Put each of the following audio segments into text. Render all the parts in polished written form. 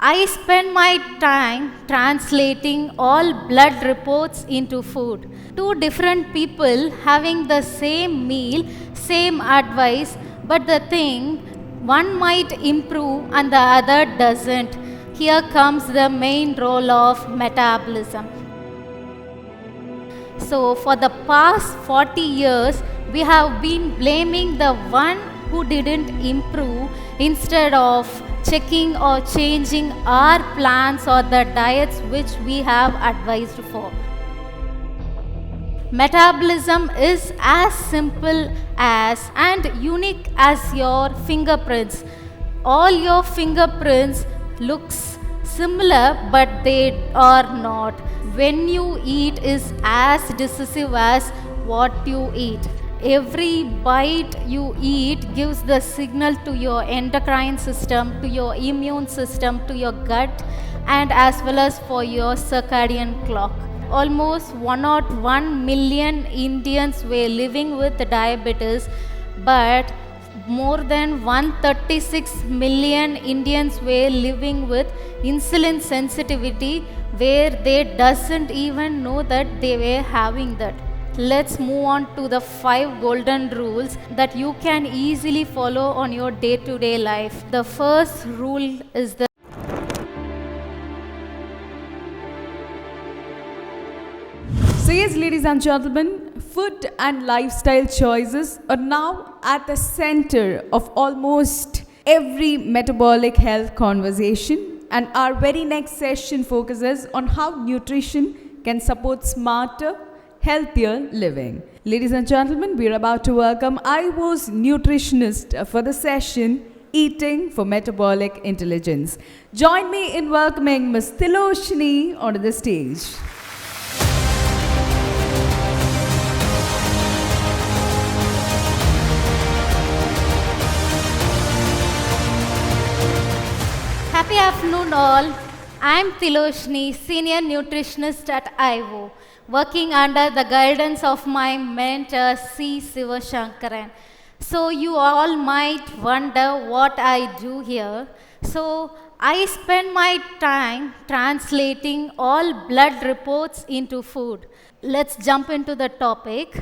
I spend my time translating all blood reports into food. Two different people having the same meal, same advice, but the thing, one might improve and the other doesn't. Here comes the main role of metabolism. So, for the past 40 years, we have been blaming the one who didn't improve instead of checking or changing our plans or the diets which we have advised for. Metabolism is as simple as and unique as your fingerprints. All your fingerprints looks similar but they are not. When you eat is as decisive as what you eat. Every bite you eat gives the signal to your endocrine system, to your immune system, to your gut, and as well as for your circadian clock. Almost 101 million Indians were living with diabetes, but more than 136 million Indians were living with insulin sensitivity, where they doesn't even know that they were having that. Let's move on to the 5 golden rules that you can easily follow on your day-to-day life. The first rule is the So yes, ladies and gentlemen, food and lifestyle choices are now at the center of almost every metabolic health conversation, and our very next session focuses on how nutrition can support smarter, healthier living. Ladies and gentlemen, we are about to welcome Aiwo's nutritionist for the session, Eating for Metabolic Intelligence. Join me in welcoming Ms. Tiloshini onto the stage. Happy afternoon all. I am Tiloshini, Senior Nutritionist at Aiwo, working under the guidance of my mentor C. Sivashankaran. So you all might wonder what I do here. So I spend my time translating all blood reports into food. Let's jump into the topic.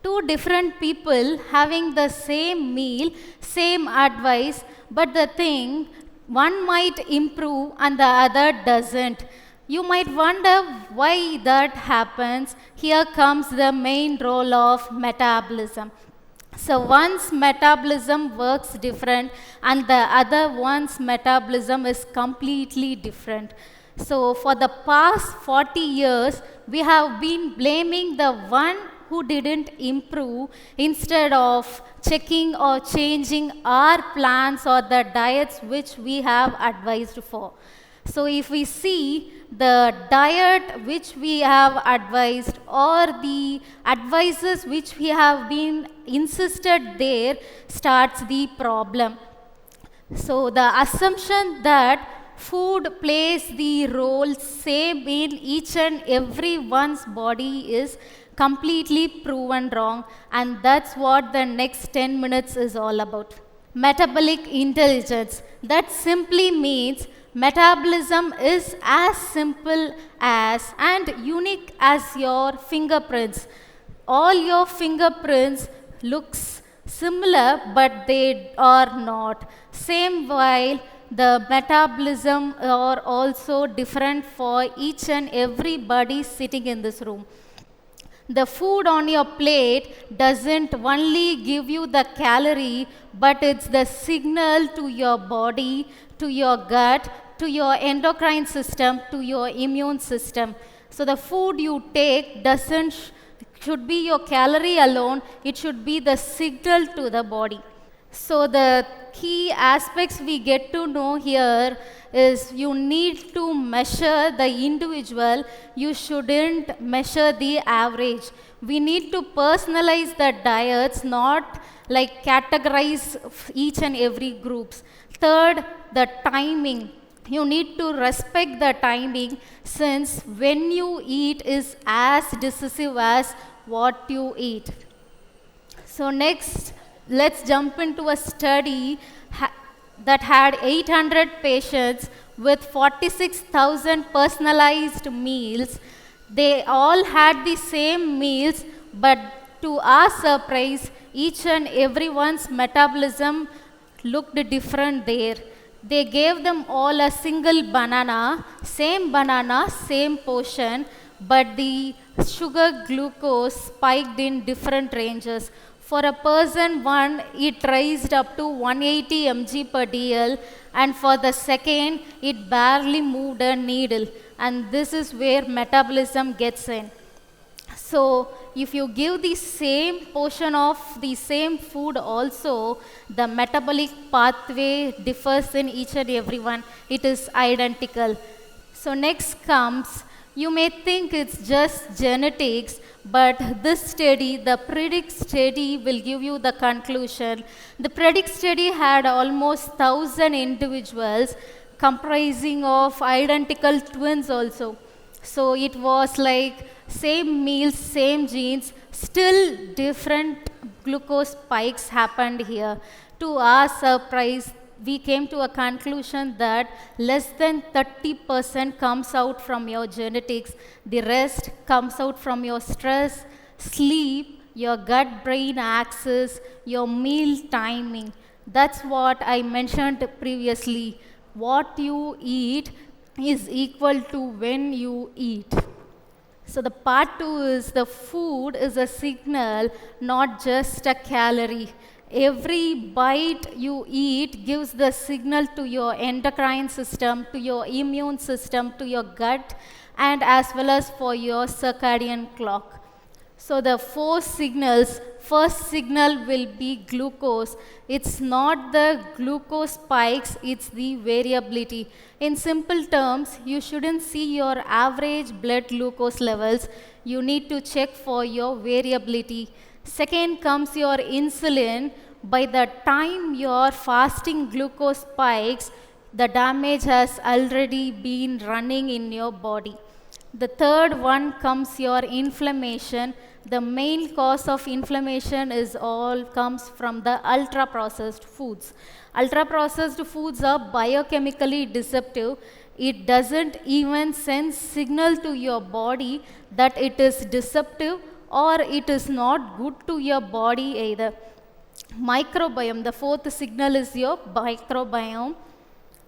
Two different people having the same meal, same advice, but the thing, one might improve and the other doesn't. You might wonder why that happens. Here comes the main role of metabolism. So one's metabolism works different and the other one's metabolism is completely different. So for the past 40 years, we have been blaming the one who didn't improve instead of checking or changing our plans or the diets which we have advised for. So if we see the diet which we have advised or the advices which we have been insisted there starts the problem. So the assumption that food plays the role same in each and every one's body is completely proven wrong, and that's what the next 10 minutes is all about. Metabolic intelligence. That simply means metabolism is as simple as and unique as your fingerprints. All your fingerprints looks similar but they are not. Same while the metabolism are also different for each and everybody sitting in this room. The food on your plate doesn't only give you the calorie, but it's the signal to your body, to your gut, to your endocrine system, to your immune system. So the food you take should be your calorie alone, it should be the signal to the body. So the key aspects we get to know here is you need to measure the individual, you shouldn't measure the average. We need to personalize the diets, not like categorize each and every groups. Third, the timing. You need to respect the timing, since when you eat is as decisive as what you eat. So next, let's jump into a study that had 800 patients. with 46,000 personalized meals. They all had the same meals, but to our surprise, each and everyone's metabolism looked different there. They gave them all a single banana, same portion, but the sugar glucose spiked in different ranges. For a person one, it raised up to 180 mg per dl, and for the second, it barely moved a needle. And this is where metabolism gets in. So if you give the same portion of the same food also, the metabolic pathway differs in each and every one. It is identical. So next comes, you may think it's just genetics, but this study, the PREDICT study, will give you the conclusion. The PREDICT study had almost 1,000 individuals comprising of identical twins also. So it was like same meals, same genes, still different glucose spikes happened here. To our surprise, we came to a conclusion that less than 30% comes out from your genetics. The rest comes out from your stress, sleep, your gut-brain axis, your meal timing. That's what I mentioned previously. What you eat is equal to when you eat. So the part 2 is the food is a signal, not just a calorie. Every bite you eat gives the signal to your endocrine system, to your immune system, to your gut, and as well as for your circadian clock. So the 4 signals, first signal will be glucose. It's not the glucose spikes, it's the variability. In simple terms, you shouldn't see your average blood glucose levels. You need to check for your variability. Second comes your insulin. By the time your fasting glucose spikes, the damage has already been running in your body. The third one comes your inflammation. The main cause of inflammation is all comes from the ultra processed foods. Ultra processed foods are biochemically deceptive. It doesn't even send signal to your body that it is deceptive or it is not good to your body either. Microbiome, the fourth signal is your microbiome.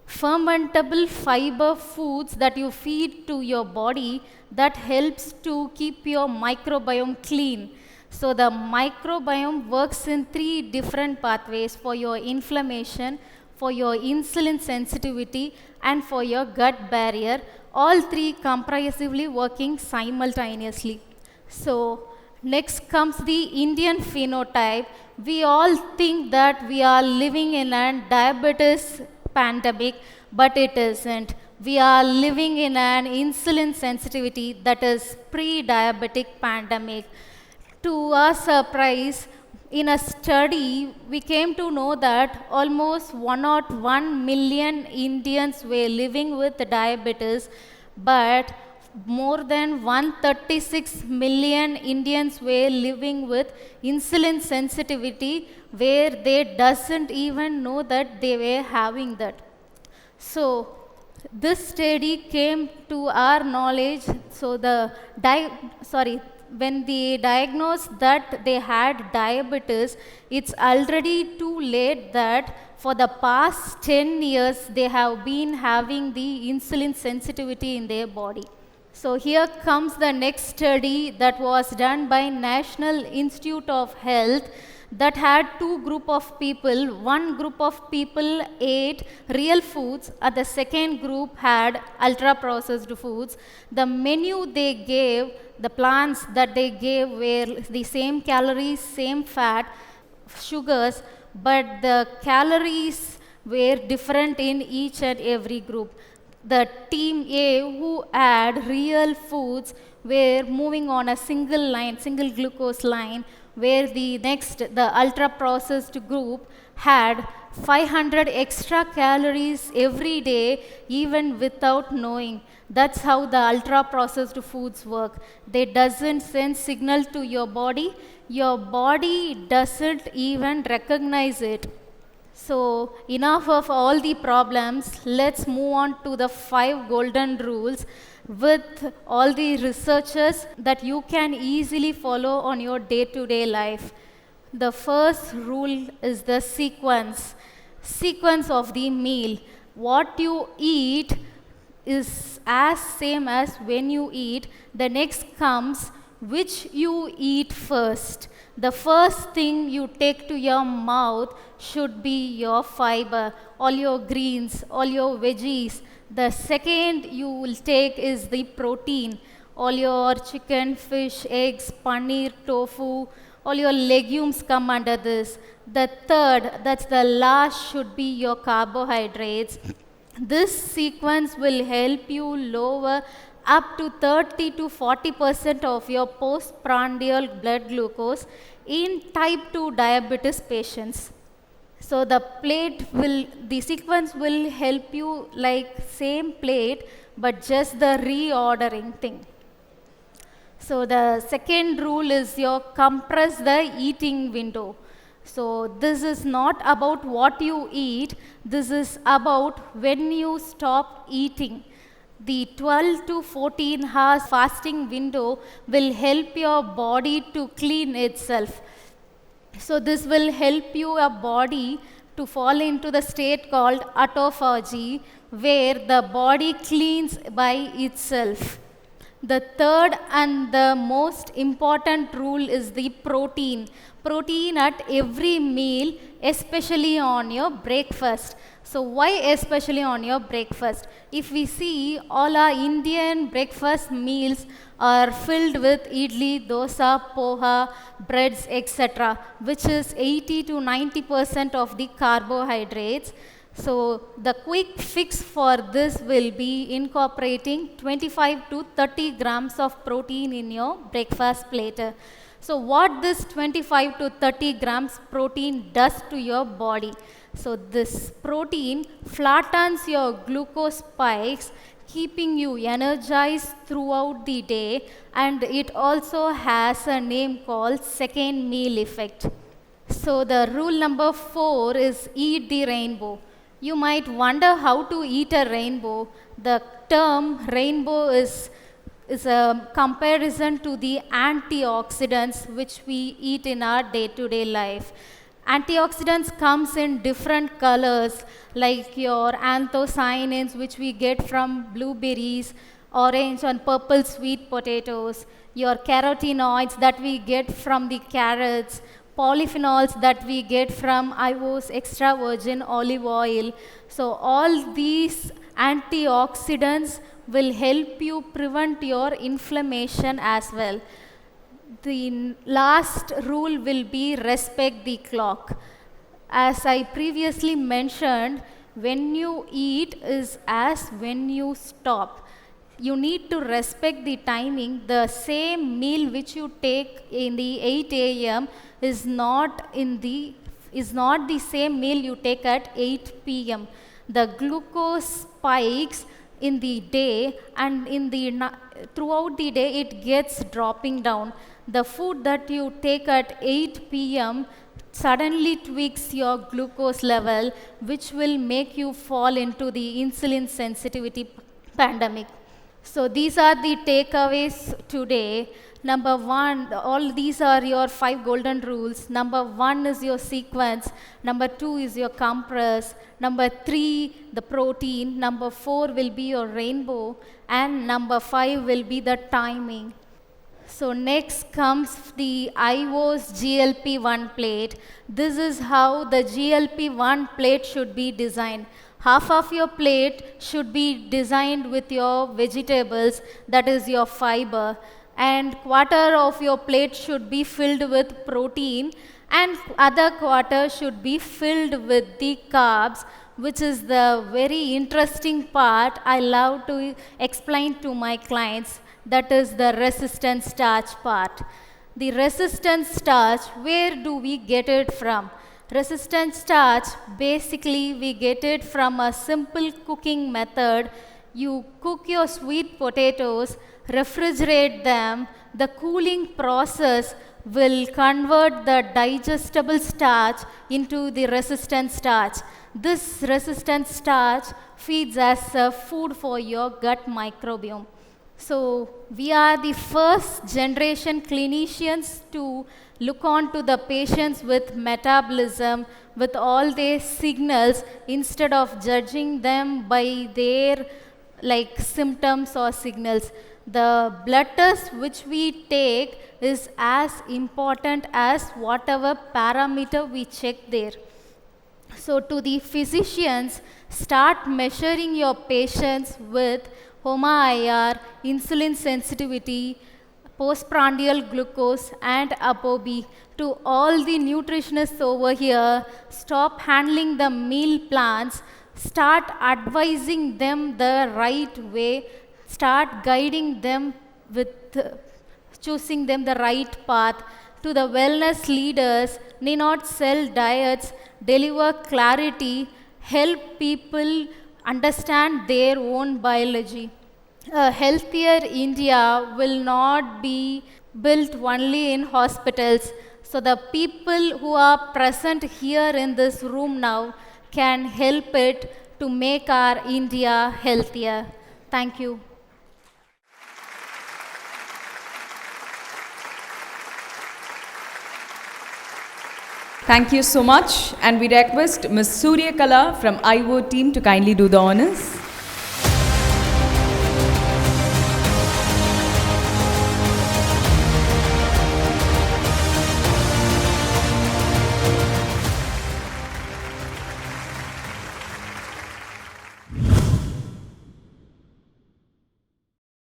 Fermentable fiber foods that you feed to your body that helps to keep your microbiome clean. So the microbiome works in 3 different pathways: for your inflammation, for your insulin sensitivity, and for your gut barrier, all 3 comprehensively working simultaneously. So next comes the Indian phenotype. We all think that we are living in a diabetes pandemic, but it isn't. We are living in an insulin sensitivity, that is pre-diabetic pandemic. To our surprise, in a study, we came to know that almost 101 million Indians were living with diabetes, but more than 136 million Indians were living with insulin sensitivity, where they doesn't even know that they were having that. So this study came to our knowledge. So when they diagnosed that they had diabetes, it's already too late that for the past 10 years they have been having the insulin sensitivity in their body. So here comes the next study that was done by National Institute of Health that had 2 group of people. One group of people ate real foods, and the second group had ultra processed foods. The menu they gave, the plans that they gave were the same calories, same fat, sugars, but the calories were different in each and every group. The team A, who had real foods, were moving on a single glucose line, where the ultra processed group had 500 extra calories every day, even without knowing. That's how the ultra processed foods work. They doesn't send signal to your body doesn't even recognize it. So, enough of all the problems. Let's move on to the 5 golden rules with all the researches that you can easily follow on your day to day life. The first rule is the sequence of the meal. What you eat is as same as when you eat. The next comes which you eat first. The first thing you take to your mouth should be your fiber, all your greens, all your veggies. The second you will take is the protein, all your chicken, fish, eggs, paneer, tofu, all your legumes come under this. The third, that's the last, should be your carbohydrates. This sequence will help you lower up to 30 to 40% of your postprandial blood glucose in type 2 diabetes patients. So the sequence will help you like same plate but just the reordering thing. So the second rule is your compress the eating window. So this is not about what you eat, this is about when you stop eating. The 12 to 14 hours fasting window will help your body to clean itself. So this will help your body to fall into the state called autophagy, where the body cleans by itself. The third and the most important rule is the protein. Protein at every meal, especially on your breakfast. So why especially on your breakfast? If we see, all our Indian breakfast meals are filled with idli, dosa, poha, breads, etc., which is 80 to 90% of the carbohydrates. So the quick fix for this will be incorporating 25 to 30 grams of protein in your breakfast plate. So what this 25 to 30 grams protein does to your body? So this protein flattens your glucose spikes, keeping you energized throughout the day, and it also has a name called second meal effect. So the rule number 4 is eat the rainbow. You might wonder how to eat a rainbow. The term rainbow is a comparison to the antioxidants which we eat in our day-to-day life. Antioxidants comes in different colors, like your anthocyanins which we get from blueberries, orange and purple sweet potatoes, your carotenoids that we get from the carrots, polyphenols that we get from Aiwo's extra virgin olive oil. So all these antioxidants will help you prevent your inflammation as well. The last rule will be respect the clock. As I previously mentioned, when you eat is as when you stop. You need to respect the timing. The same meal which you take in the 8 a.m. is not the same meal you take at 8 p.m. The glucose spikes in the day, and throughout the day it gets dropping down. The food that you take at 8 p.m. suddenly tweaks your glucose level, which will make you fall into the insulin sensitivity pandemic. So these are the takeaways today. Number 1, all these are your 5 golden rules. Number 1 is your sequence. Number 2 is your compress. Number 3, the protein. Number 4 will be your rainbow. And number 5 will be the timing. So next comes the Aiwo's GLP-1 plate. This is how the GLP-1 plate should be designed. Half of your plate should be designed with your vegetables, that is your fiber, and quarter of your plate should be filled with protein, and other quarter should be filled with the carbs, which is the very interesting part I love to explain to my clients. That is the resistant starch part. The resistant starch, where do we get it from? Resistant starch, basically we get it from a simple cooking method You cook your sweet potatoes, refrigerate them. The cooling process will convert the digestible starch into the resistant starch. This resistant starch feeds as a food for your gut microbiome. So, we are the first generation clinicians to look on to the patients with metabolism, with all their signals, instead of judging them by their like symptoms or signals. The blood test which we take is as important as whatever parameter we check there. So, to the physicians, start measuring your patients with HOMA-IR, insulin sensitivity, postprandial glucose, and ApoB. To all the nutritionists over here, stop handling the meal plans, start advising them the right way, start guiding them with choosing them the right path. To the wellness leaders, need not sell diets, deliver clarity, help people understand their own biology. A healthier India will not be built only in hospitals. So the people who are present here in this room now can help it to make our India healthier. Thank you. Thank you so much, and we request Ms. Surya Kala from Aiwo team to kindly do the honors.